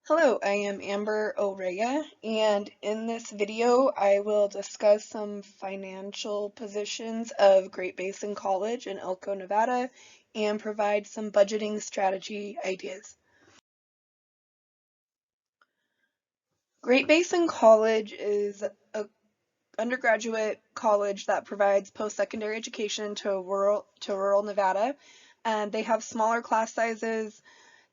Hello, I am Amber Oraya, and in this video I will discuss some financial positions of Great Basin College in Elko, Nevada, and provide some budgeting strategy ideas. Great Basin College is an undergraduate college that provides post-secondary education to rural Nevada. They have smaller class sizes.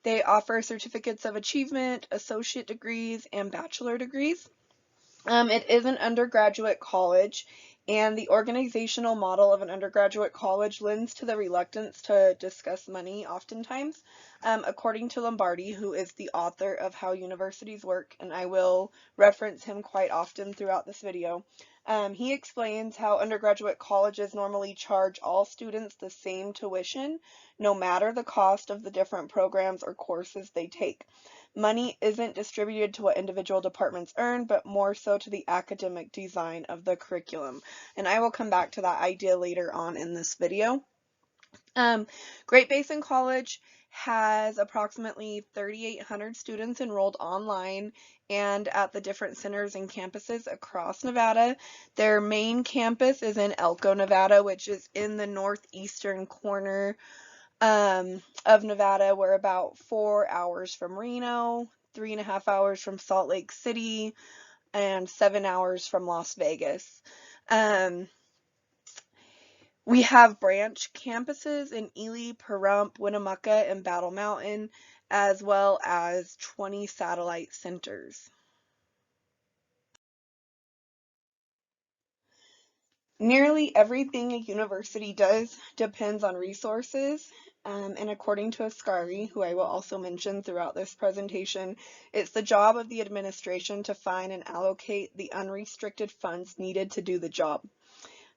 They offer certificates of achievement, associate degrees, and bachelor degrees. It is an undergraduate college, and the organizational model of an undergraduate college lends to the reluctance to discuss money oftentimes. According to Lombardi, who is the author of How Universities Work, and I will reference him quite often throughout this video, he explains how undergraduate colleges normally charge all students the same tuition, no matter the cost of the different programs or courses they take. Money isn't distributed to what individual departments earn, but more so to the academic design of the curriculum. And I will come back to that idea later on in this video. Great Basin College has approximately 3,800 students enrolled online and at the different centers and campuses across Nevada. Their main campus is in Elko, Nevada, which is in the northeastern corner of Nevada. We're about 4 hours from Reno, 3.5 hours from Salt Lake City, and 7 hours from Las Vegas. We have branch campuses in Ely, Pahrump, Winnemucca, and Battle Mountain, as well as 20 satellite centers. Nearly everything a university does depends on resources, and according to Ascari, who I will also mention throughout this presentation, it's the job of the administration to find and allocate the unrestricted funds needed to do the job.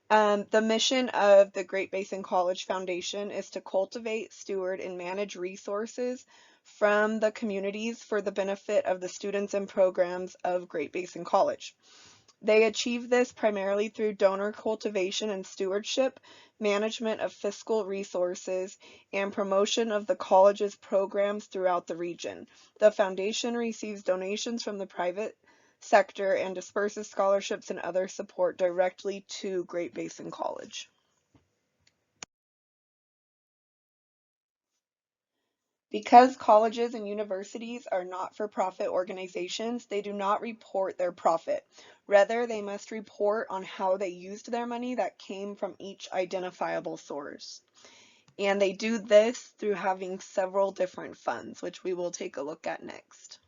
The mission of the Great Basin College Foundation is to cultivate, steward, and manage resources from the communities for the benefit of the students and programs of Great Basin College. They achieve this primarily through donor cultivation and stewardship, management of fiscal resources, and promotion of the college's programs throughout the region. The foundation receives donations from the private sector and disperses scholarships and other support directly to Great Basin College. Because colleges and universities are not-for-profit organizations, they do not report their profit. Rather, they must report on how they used their money that came from each identifiable source. And they do this through having several different funds, which we will take a look at next.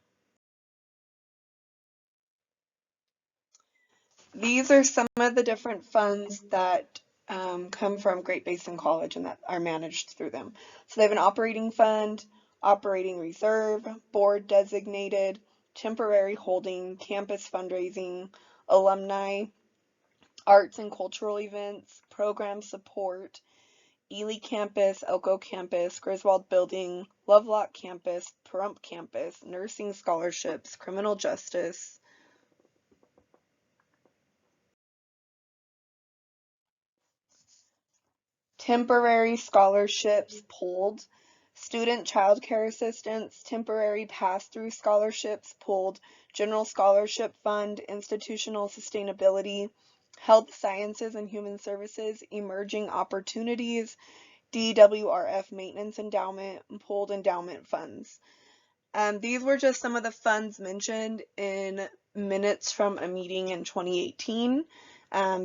These are some of the different funds that come from Great Basin College and that are managed through them. So they have an operating fund, operating reserve, board designated, temporary holding, campus fundraising, alumni, arts and cultural events, program support, Ely campus, Elko campus, Griswold building, Lovelock campus, Pahrump campus, nursing scholarships, criminal justice, temporary scholarships pulled, student child care assistance, temporary pass-through scholarships pulled, general scholarship fund, institutional sustainability, health sciences and human services, emerging opportunities, DWRF maintenance endowment, pulled endowment funds. These were just some of the funds mentioned in minutes from a meeting in 2018,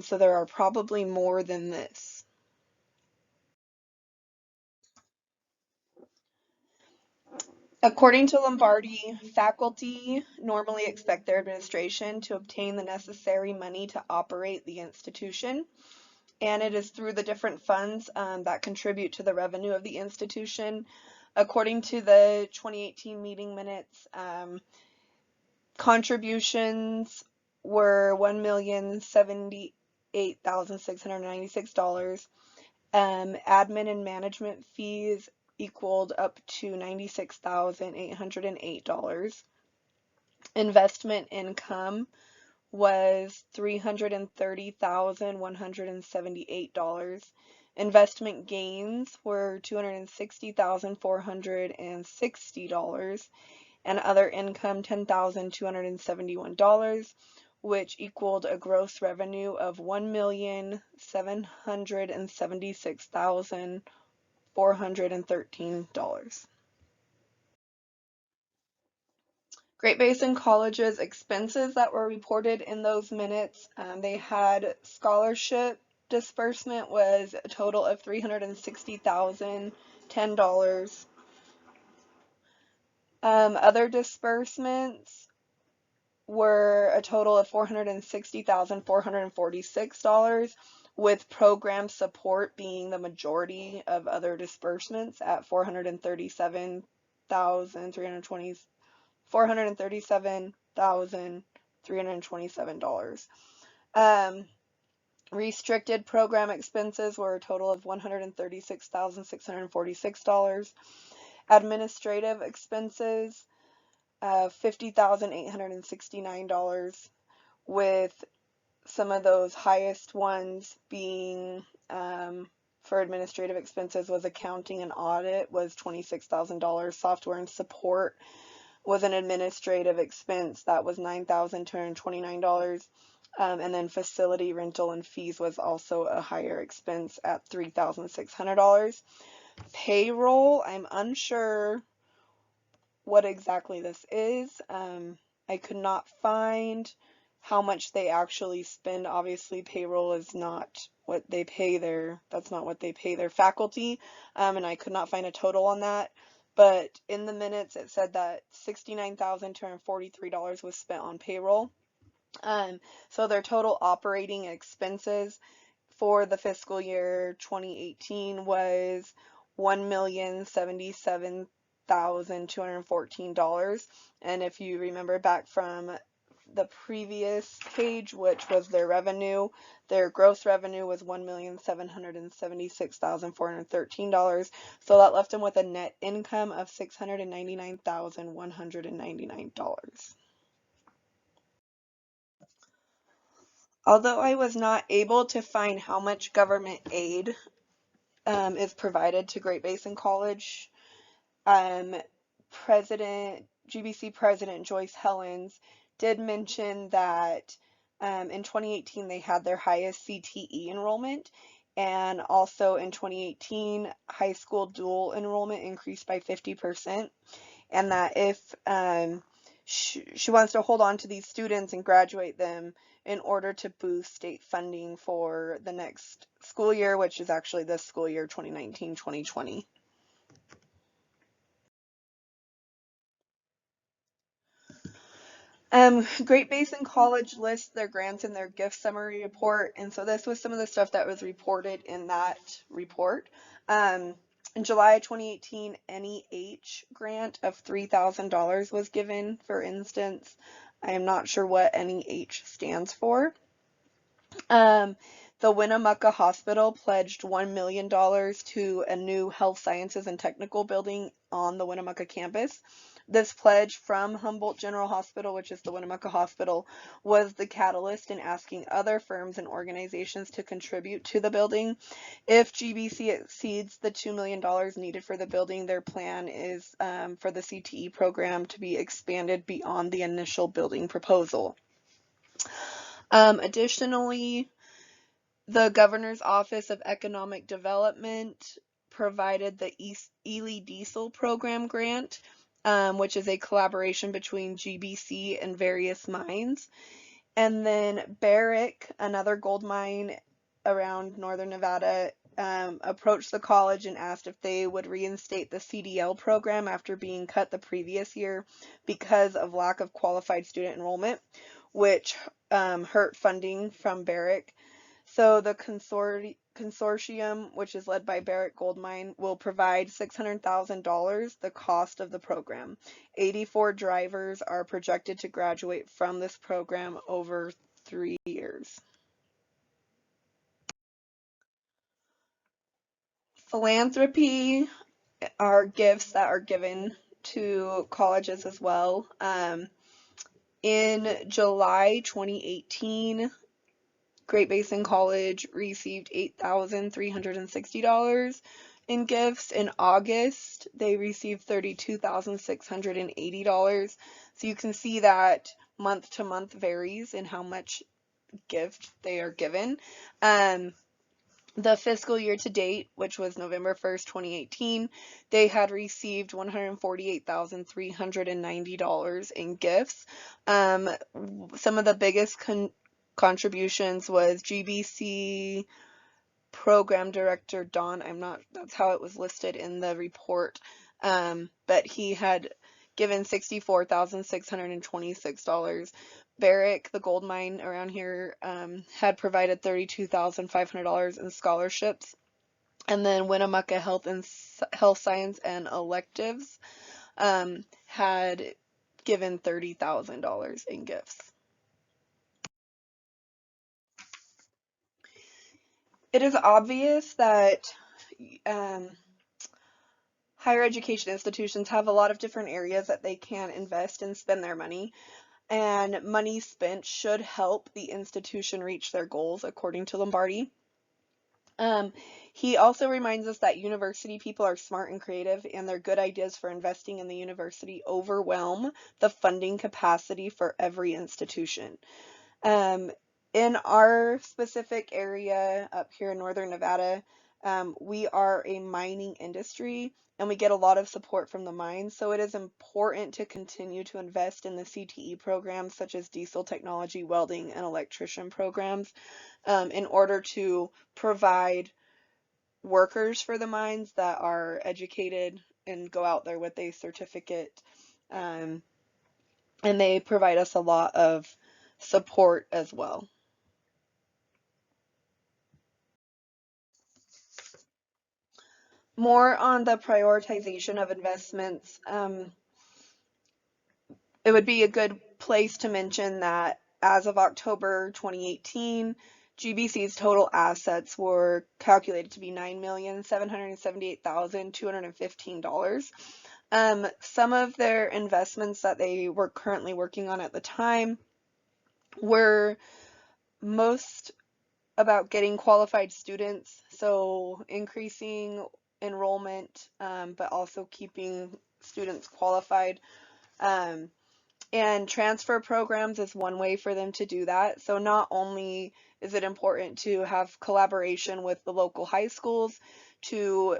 so there are probably more than this. According to Lombardi, faculty normally expect their administration to obtain the necessary money to operate the institution, and it is through the different funds that contribute to the revenue of the institution. According to the 2018 meeting minutes, contributions were $1,078,696. Admin and management fees equaled up to $96,808. Investment income was $330,178. Investment gains were $260,460. and other income $10,271, which equaled a gross revenue of $1,776,413. Great Basin College's expenses that were reported in those minutes, they had scholarship disbursement was a total of $360,010. Other disbursements were a total of $460,446, with program support being the majority of other disbursements at $437,327. Restricted program expenses were a total of $136,646. Administrative expenses $50,869, with some of those highest ones being for administrative expenses was accounting and audit was $26,000. Software and support was an administrative expense that was $9,229. And then facility rental and fees was also a higher expense at $3,600. Payroll, I'm unsure what exactly this is. I could not find how much they actually spend. Obviously, payroll is not what they pay that's not what they pay their faculty, and I could not find a total on that. But in the minutes, it said that $69,243 was spent on payroll. So their total operating expenses for the fiscal year 2018 was $1,077,214. And if you remember back from the previous page, which was their revenue, their gross revenue was $1,776,413. So that left them with a net income of $699,199. Although I was not able to find how much government aid is provided to Great Basin College, GBC President Joyce Helens did mention that in 2018 they had their highest CTE enrollment, and also in 2018 high school dual enrollment increased by 50%, and that if she wants to hold on to these students and graduate them in order to boost state funding for the next school year, which is actually this school year 2019-2020. Great Basin College lists their grants in their gift summary report, and so this was some of the stuff that was reported in that report. In July 2018, NEH grant of $3,000 was given, for instance. I am not sure what NEH stands for. The Winnemucca Hospital pledged $1 million to a new health sciences and technical building on the Winnemucca campus. This pledge from Humboldt General Hospital, which is the Winnemucca Hospital, was the catalyst in asking other firms and organizations to contribute to the building. If GBC exceeds the $2 million needed for the building, their plan is for the CTE program to be expanded beyond the initial building proposal. Additionally, the Governor's Office of Economic Development provided the Ely Diesel Program grant, which is a collaboration between GBC and various mines. And then Barrick, another gold mine around northern Nevada, approached the college and asked if they would reinstate the CDL program after being cut the previous year because of lack of qualified student enrollment, which hurt funding from Barrick. So the consortium, which is led by Barrick Gold Mine, will provide $600,000, the cost of the program. 84 drivers are projected to graduate from this program over 3 years. Philanthropy are gifts that are given to colleges as well. In July 2018, Great Basin College received $8,360 in gifts. In August, they received $32,680. So you can see that month to month varies in how much gift they are given. The fiscal year to date, which was November 1st, 2018, they had received $148,390 in gifts. Some of the biggest contributions was GBC program director Don. That's how it was listed in the report. But he had given $64,626. Barrick, the gold mine around here, had provided $32,500 in scholarships. And then Winnemucca Health Science and Electives had given $30,000 in gifts. It is obvious that higher education institutions have a lot of different areas that they can invest and spend their money, and money spent should help the institution reach their goals, according to Lombardi. He also reminds us that university people are smart and creative, and their good ideas for investing in the university overwhelm the funding capacity for every institution. In our specific area up here in Northern Nevada, we are a mining industry and we get a lot of support from the mines. So it is important to continue to invest in the CTE programs such as diesel technology, welding, and electrician programs in order to provide workers for the mines that are educated and go out there with a certificate. And they provide us a lot of support as well. More on the prioritization of investments, it would be a good place to mention that as of October 2018, GBC's total assets were calculated to be $9,778,215. Some of their investments that they were currently working on at the time were most about getting qualified students, so increasing enrollment, but also keeping students qualified. And transfer programs is one way for them to do that. So not only is it important to have collaboration with the local high schools to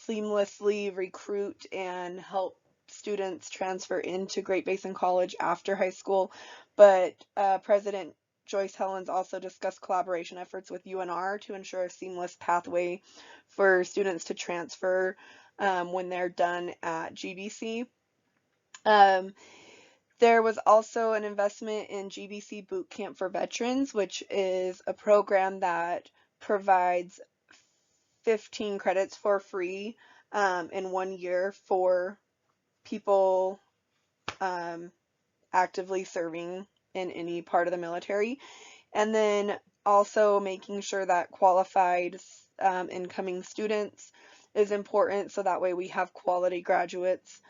seamlessly recruit and help students transfer into Great Basin College after high school, but President Joyce Helens also discussed collaboration efforts with UNR to ensure a seamless pathway for students to transfer when they're done at GBC. There was also an investment in GBC Boot Camp for Veterans, which is a program that provides 15 credits for free in 1 year for people actively serving in any part of the military. And then also making sure that qualified incoming students is important, so that way we have quality graduates,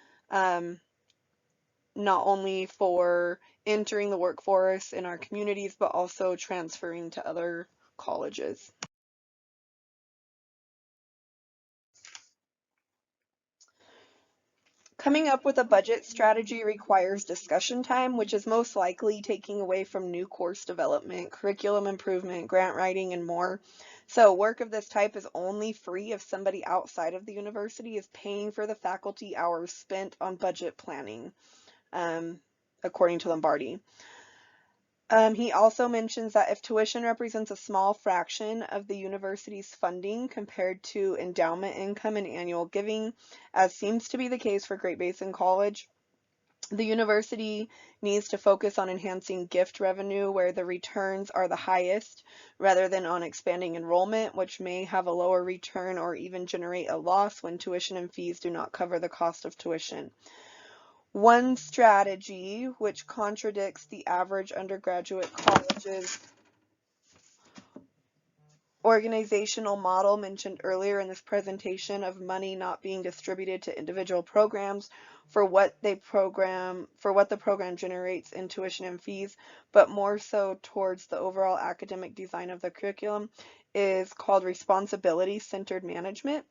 not only for entering the workforce in our communities, but also transferring to other colleges. Coming up with a budget strategy requires discussion time, which is most likely taking away from new course development, curriculum improvement, grant writing, and more. So work of this type is only free if somebody outside of the university is paying for the faculty hours spent on budget planning, according to Lombardi. He also mentions that if tuition represents a small fraction of the university's funding compared to endowment income and annual giving, as seems to be the case for Great Basin College, the university needs to focus on enhancing gift revenue where the returns are the highest, rather than on expanding enrollment, which may have a lower return or even generate a loss when tuition and fees do not cover the cost of tuition. One strategy, which contradicts the average undergraduate college's organizational model mentioned earlier in this presentation, of money not being distributed to individual programs for what the program generates in tuition and fees, but more so towards the overall academic design of the curriculum, is called responsibility-centered management.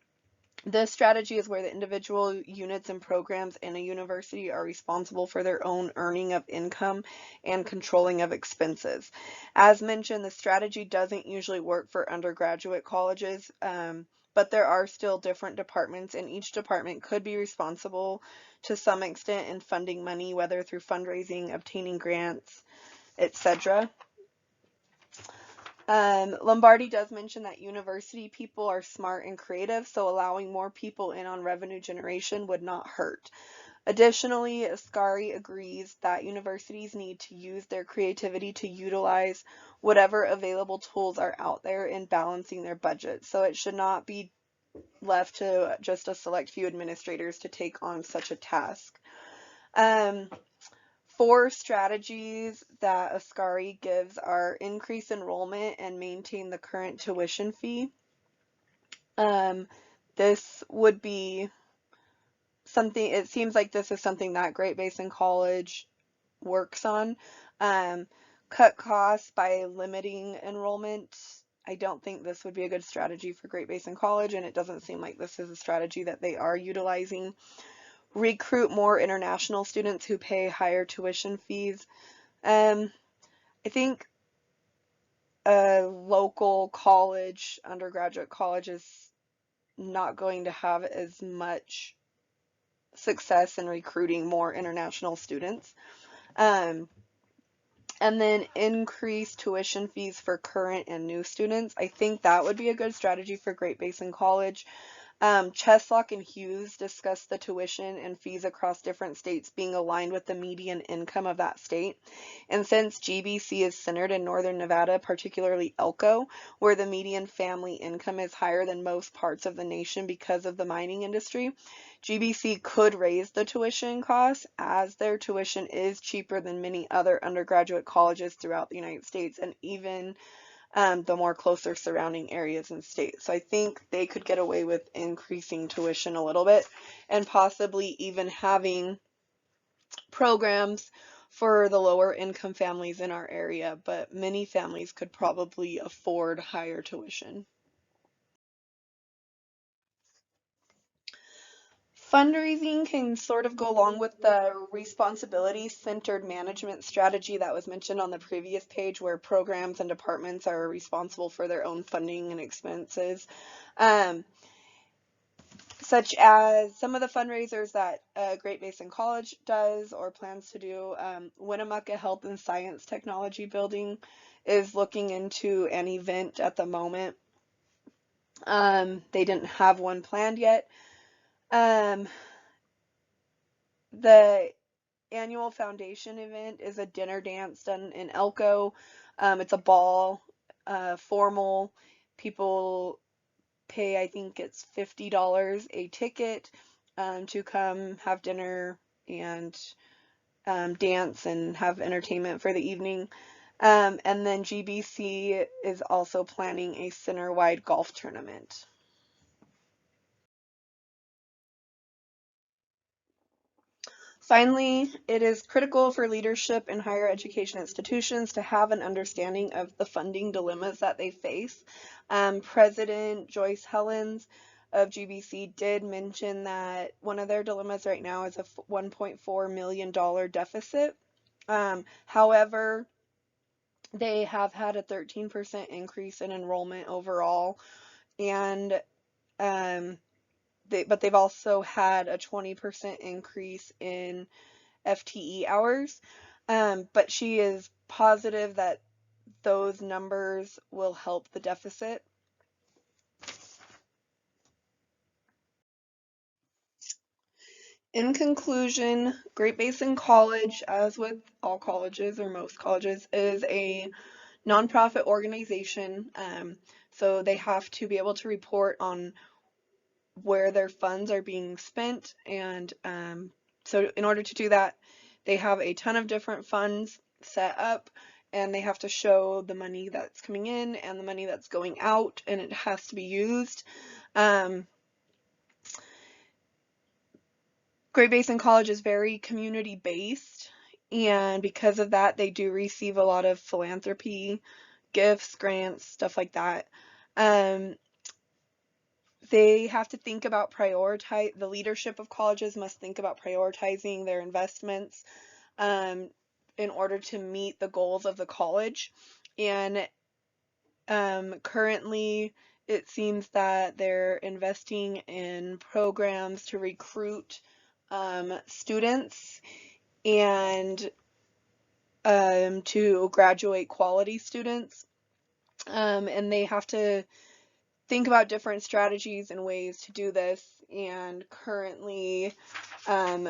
This strategy is where the individual units and programs in a university are responsible for their own earning of income and controlling of expenses. As mentioned, the strategy doesn't usually work for undergraduate colleges, but there are still different departments, and each department could be responsible to some extent in funding money, whether through fundraising, obtaining grants, etc. Lombardi does mention that university people are smart and creative, so allowing more people in on revenue generation would not hurt. Additionally, Ascari agrees that universities need to use their creativity to utilize whatever available tools are out there in balancing their budget. So it should not be left to just a select few administrators to take on such a task. Um, Four strategies that Ascari gives are increase enrollment and maintain the current tuition fee. This would be something, it seems like this is something that Great Basin College works on. Cut costs by limiting enrollment. I don't think this would be a good strategy for Great Basin College, and it doesn't seem like this is a strategy that they are utilizing. Recruit more international students who pay higher tuition fees. I think a local college, undergraduate college, is not going to have as much success in recruiting more international students. And then increase tuition fees for current and new students. I think that would be a good strategy for Great Basin College. Cheslock and Hughes discuss the tuition and fees across different states being aligned with the median income of that state. And since GBC is centered in northern Nevada, particularly Elko, where the median family income is higher than most parts of the nation because of the mining industry, GBC could raise the tuition costs, as their tuition is cheaper than many other undergraduate colleges throughout the United States and even the more closer surrounding areas and states. So I think they could get away with increasing tuition a little bit and possibly even having programs for the lower income families in our area, but many families could probably afford higher tuition. Fundraising can sort of go along with the responsibility-centered management strategy that was mentioned on the previous page, where programs and departments are responsible for their own funding and expenses. Such as some of the fundraisers that Great Basin College does or plans to do. Winnemucca Health and Science Technology Building is looking into an event at the moment. They didn't have one planned yet. The annual foundation event is a dinner dance done in Elko. It's a ball, formal. People pay, I think it's $50 a ticket to come have dinner and dance and have entertainment for the evening. And then GBC is also planning a center-wide golf tournament. Finally, it is critical for leadership in higher education institutions to have an understanding of the funding dilemmas that they face. President Joyce Helens of GBC did mention that one of their dilemmas right now is a $1.4 million deficit. However, they have had a 13% increase in enrollment overall, and but they've also had a 20% increase in FTE hours, but she is positive that those numbers will help the deficit. In conclusion, Great Basin College, as with all colleges or most colleges, is a nonprofit organization. So they have to be able to report on where their funds are being spent, and so in order to do that, they have a ton of different funds set up, and they have to show the money that's coming in and the money that's going out, and it has to be used. Great Basin College is very community based, and because of that, they do receive a lot of philanthropy, gifts, grants, stuff like that. Um, they have to think about the leadership of colleges must think about prioritizing their investments um, in order to meet the goals of the college. And currently, it seems that they're investing in programs to recruit students and to graduate quality students. And they have to think about different strategies and ways to do this. And currently, um,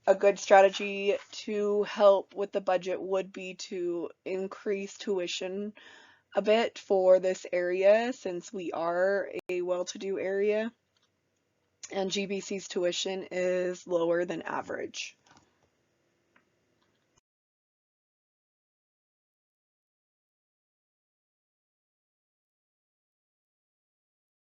a good strategy to help with the budget would be to increase tuition a bit for this area since we are a well-to-do area and GBC's tuition is lower than average.